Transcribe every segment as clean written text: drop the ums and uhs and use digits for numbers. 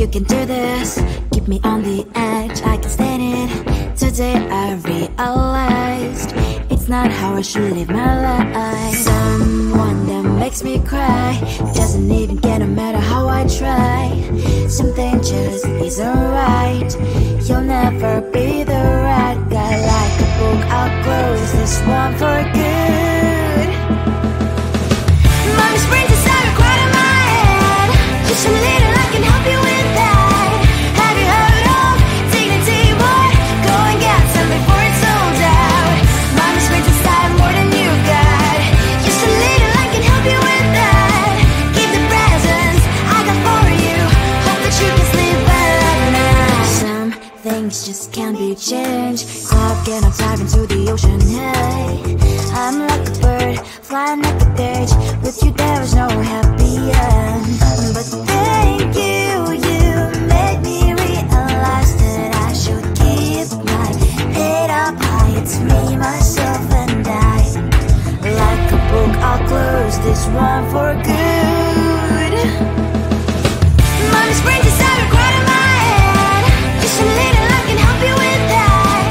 you can do this. Keep me on the edge, I can stand it. Today I realized it's not how I should live my life. Someone that makes me cry doesn't even get no matter how I try. Something just isn't right. You'll never be the right guy. Like a book, I'll close this one for good. Mommy's brains inside are quite in my head. Just a little, I can help you with that. Have you heard of dignity, boy? Go and get some before it's sold out. Mommy's brains inside more than you got. Just a little, I can help you with that. Keep the presents I got for you. Hope that you can sleep well at night. Some things just can't be changed. Cloud and I'm diving to the ocean, hey. I'm like a bird, flying like a cage. With you there was no happy end. But thank you, you made me realize that I should keep my head up high. It's me, myself and I. Like a book, I'll close this one for good. Mommy's brains inside are quite in my head. Just a little, I can help you with that.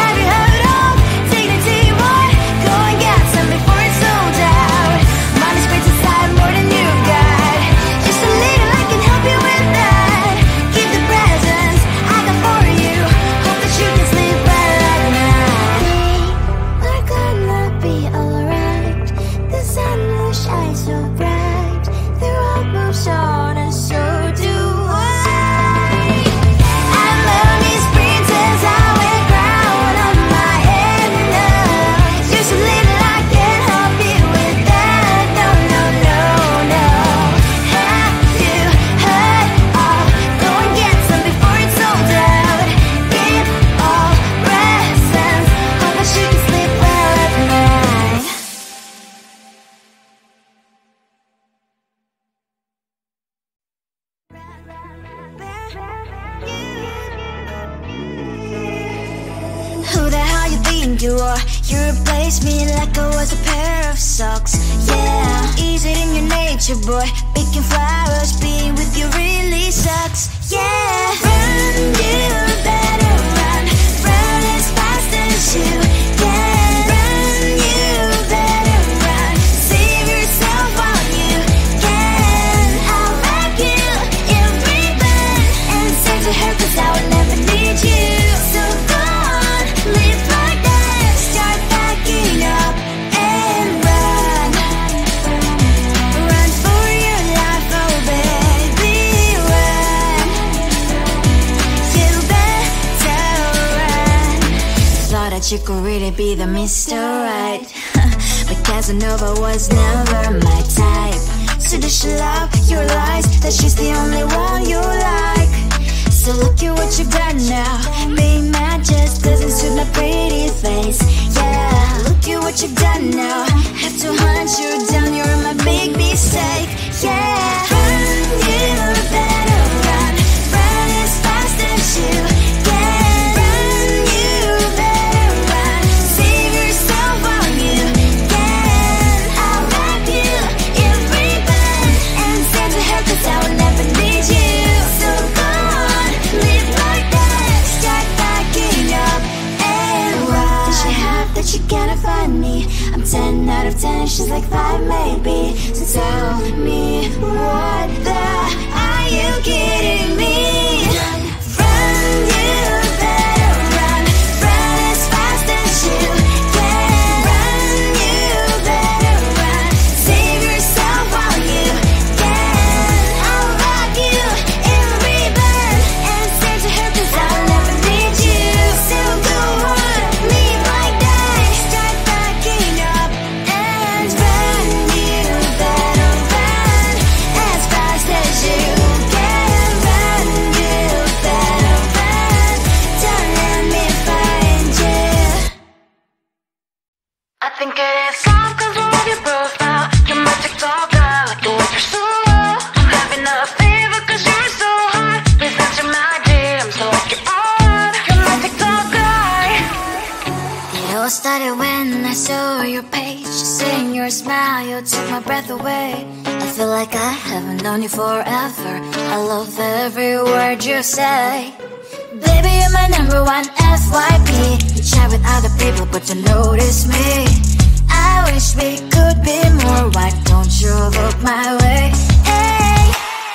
Have you heard of dignity, boy? Go and get some before it's sold out. Mommy's brains inside more than you got. Just a little, I can help you with that. Keep the presents I got for you. Hope that you can sleep well at night. We're gonna be alright. The sun will shine so bright. The road moves on and so do I. I love these princess, I wear crown on my head now. Just a little, I can help you with that. No, no, no, no. Have you heard of? Go and get some before it's sold out. Give all presents. Hope that you can sleep well at night. Who the hell you think you are? You replaced me like I was a pair of socks. Yeah, is it in your nature, boy? Picking flowers, being with you really sucks. Yeah, run, you better run. Run as fast as you can. Run, you better run. Save yourself while you can. I'll wrap you in ribbon and send to her, 'cause I will never need you. So go on, live like that. Start packing up and run. Run for your life, oh baby, run. You better run. Thought that you could really be the Mr. Right. But Casanova was never my type. So does she love your lies? That she's the only one you like. So look at what you've done now. Being mad just doesn't suit my pretty face. Yeah, look at what you've done now. Have to hunt you down, you're my big mistake. Yeah, run, you better run. Run as fast as you can. Run, you better run. Save yourself while you can. I'll wrap you in ribbon and send to her, 'cause I will never need you. So go on, live like that. Start packing up and run. Does she have that you cannot find me? I'm 10 out of 10, she's like 5 maybe. So tell me, what the are you kidding me? Run, you better run. Run as fast as you can. Run, you better run. Save yourself while you can. I'll wrap you in ribbon and send to her, 'cause I'll never need you. So go on, live like that. Start packing up and run. You better run as fast as you can. Run, you better run. Don't let me find you. I think it is soft 'cause of your profile. You're my TikTok guy, like the way you're so low. I'm having a fever 'cause you're so hot. Please answer my DMs so I can on. You're my TikTok guy. It all started when I saw your page, saying you're your smile, you took my breath away. I feel like I haven't known you forever. I love every word you say. Baby, you're my number one FYP. You chat with other people but you notice me. I wish we could be more. Why don't you look my way? Hey,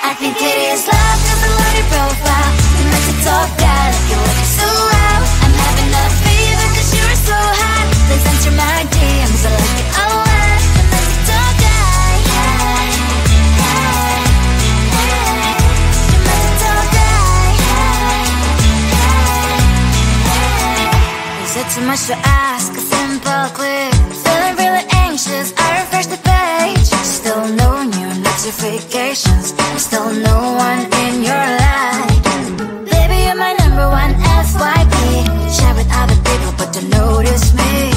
I think it is love cause I love your profile. You make a talk guy like you look so well. I'm having a fever cause you're so hot. Please answer my DMs, I like it a lot. You make a talk guy. Hey, hey, hey. You make a talk guy. Hey, hey, hey. Is it too much to ask? A simple click. Feeling really anxious, I refresh the page. Still no new notifications. Still no one in your life. Baby, you're my number one FYP. Share with other people but don't notice me.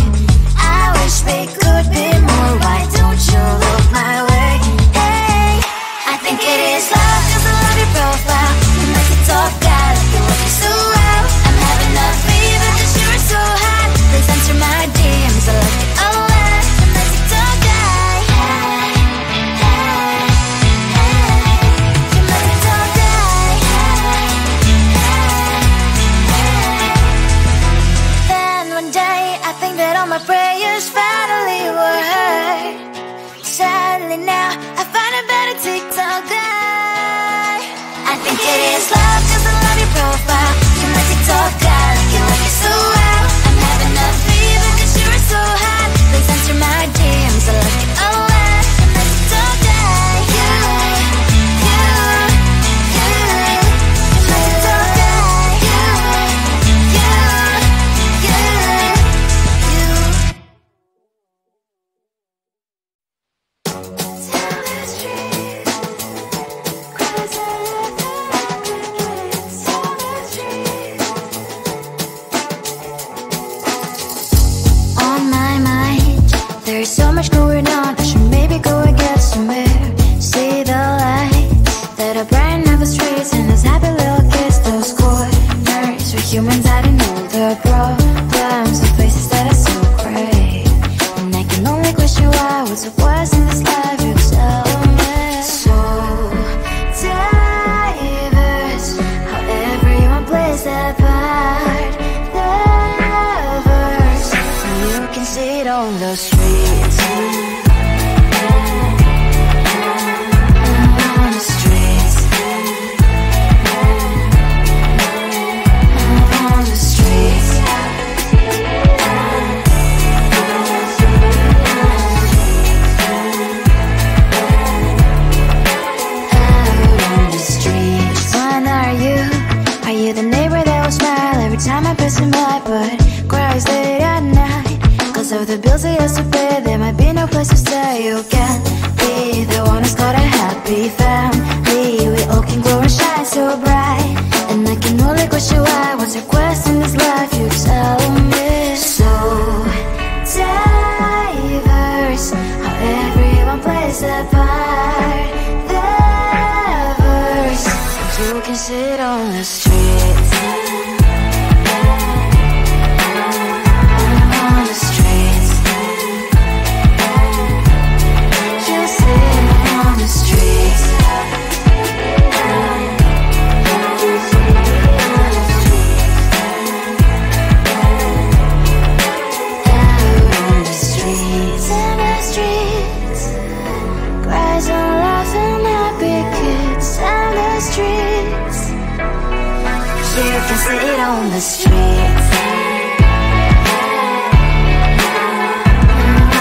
I wish we could be more. Why don't you look my way? Hey, I think it is love cause I love your profile. You make it talk guy like you look so well. I'm having a fever cause you're so hot. Please answer my DMs, I like it a lot. You make it talk guy. Hey, hey, hey. You make it talk guy. Hey, hey, hey. Then one day I think that all my prayers finally were heard. Sadly now I find a better TikTok guy. I think it is love cause I love your profile. You my TikTok guy like you like it so well. I'm having a fever cause you're so hot. Please answer my DMs, I like it a lot. You my TikTok guy. You my TikTok guy. On my mind, there's so much going on. I should maybe go and get somewhere. See the lights that are brighten up the streets, and those happy little kids, those corners where humans hiding all their problems, the places that are so great. And I can only question why, what's it was in this life, you tell me. So diverse, how everyone plays their part. Lovers, you can see it on the streets. On the streets. On the streets. On the streets. When are you? Are you the neighbor that will smile every time I pass him by, but cries late at night? Cause of the bills he has to pay, there might be no place to stay. You can be the one who's got a happy family. We all can glow and shine so bright. And I can only question why, what's your quest in this life, you tell me. So diverse, how everyone plays their part. Diverse, you can sit on the streets. On the streets. You sit on the streets. On the streets. In the streets. Cries and laughing happy kids. On the streets. You can sit on the streets.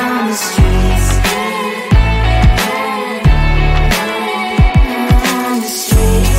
On the streets. On the streets.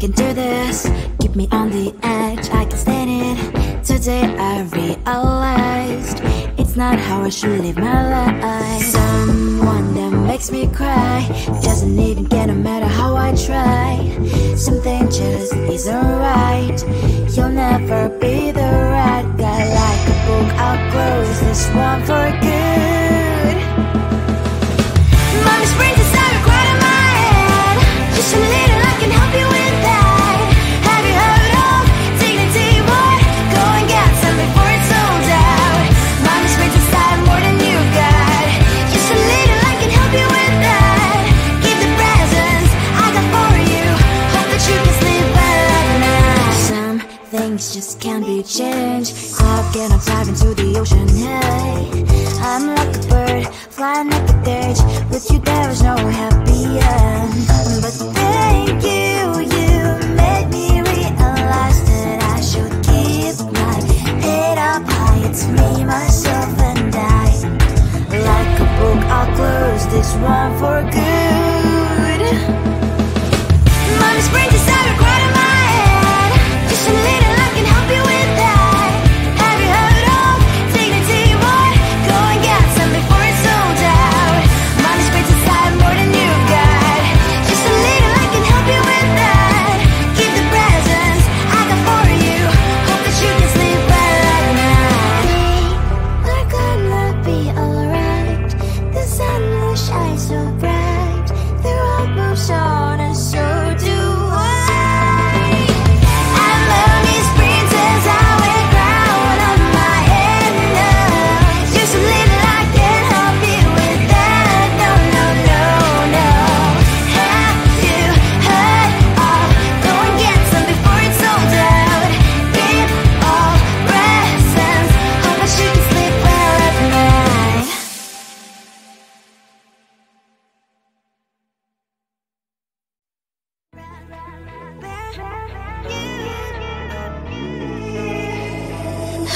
can do this. Keep me on the edge, I can stand it. Today I realized it's not how I should live my life. Someone that makes me cry doesn't even get no matter how I try. Something just isn't right. You'll never be the right guy. Like a book, I'll close this one for good. Mommy's brains inside are quite in my head. Just a little, I can help you with that. Have you heard of dignity, boy? Go and get some before it's sold out. Mommy's brains inside more than you got. Just a little, I can help you with that. Keep the presents I got for you. Hope that you can sleep well at night. Some things just can't be changed. Cloud and I'm diving to the ocean, hey. I'm like a bird, flying at the cage. With you there was no happy end. But thank you, you made me realize that I should keep my head up high. It's me, myself and I. Like a book, I'll close this one for good. Mommy's brains inside are quite in my head. Just a little, I can help you with that. Have you heard of dignity, boy? Go and get some before it's sold out. Mommy's brains inside more than you got. Just a little, I can help you with that. Keep the presents I got for you. Hope that you can sleep well at night. We're gonna be alright. The sun will shine so bright. The road moves on and so do I. And mommy's princess, I wear crown on my head now. Just a little, I can help you with that. No, no, no, no. Have you heard of? Go and get some before it's sold out. Give all presents. Hope that you can sleep well at night.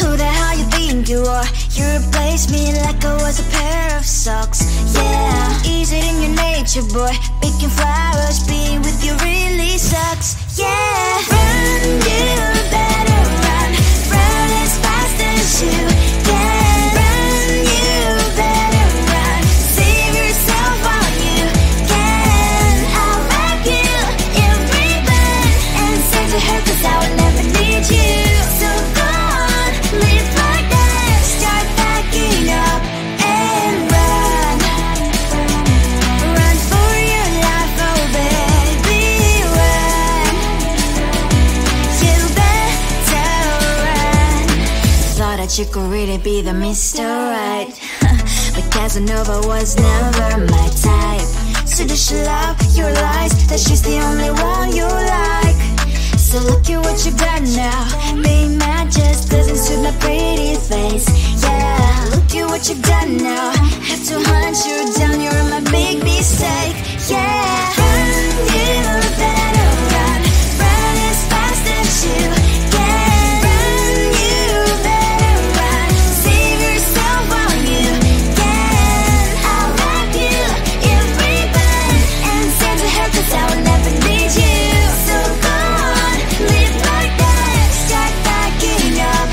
Who the hell you think you are? You replaced me like I was a pair of socks. Yeah, is it in your nature, boy? Picking flowers, being with you really sucks. Yeah, run, you better run. Run as fast as you can. Run, you better run. Save yourself while you can. I'll wrap you in ribbon and send to her, 'cause I will never need you. So go on, live like that. Start backing up and run. Run for your life, oh baby, run. You better run. Thought that you could really be the Mr. Right. But Casanova was never my type. So does she love your lies? That she's the only one you like. So look at what you've done now. Being mad just doesn't suit my pretty face. Yeah, look at what you've done now. Have to hunt you down, you're my big mistake. Yeah, run, you better run. Run as fast as you can. Run, you better run. Save yourself while you can. I'll wrap you in ribbon and send to her, 'cause I will never need you. So go on, live like that. Start backing up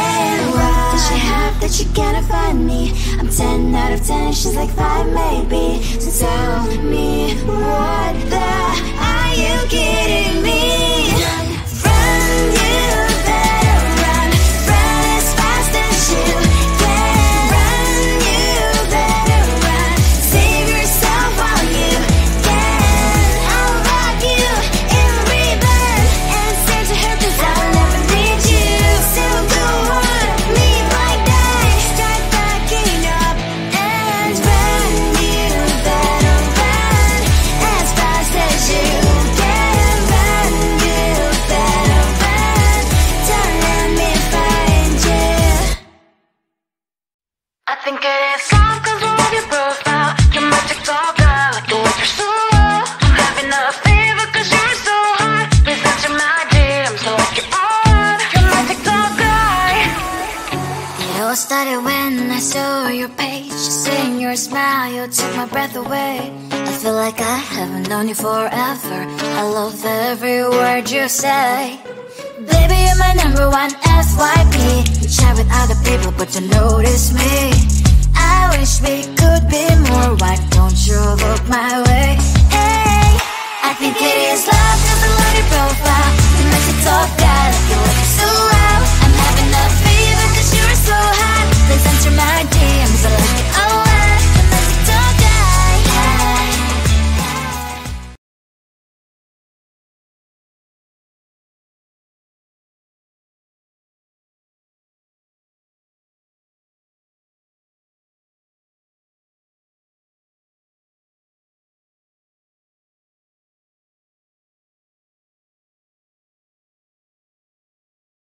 and run. Does she have that you cannot find me? I'm 10 out of 10, she's like 5 maybe. So tell me, what the are you kidding me? Run, you better run. Run as fast as you can. Run, you better run. Save yourself while you can. I'll wrap you in ribbon and send to her, 'cause I will never need you. So go on, live like that. Start backing up and run. You better run as fast as you can. Run, you better run. Don't let me find you. I think it is all 'cause of your profile. Your magic talk, I like the way you're so low. I'm having a fever 'cause you're so hot. Please answer my DMs, so like you're on. Your magic talk guy. Yeah, what's started when I saw your page. Seeing your smile, you took my breath away. I feel like I haven't known you forever. I love every word you say. Baby, you're my number one FYP. You chat with other people, but you notice me. I wish we could be more. Why don't you look my way?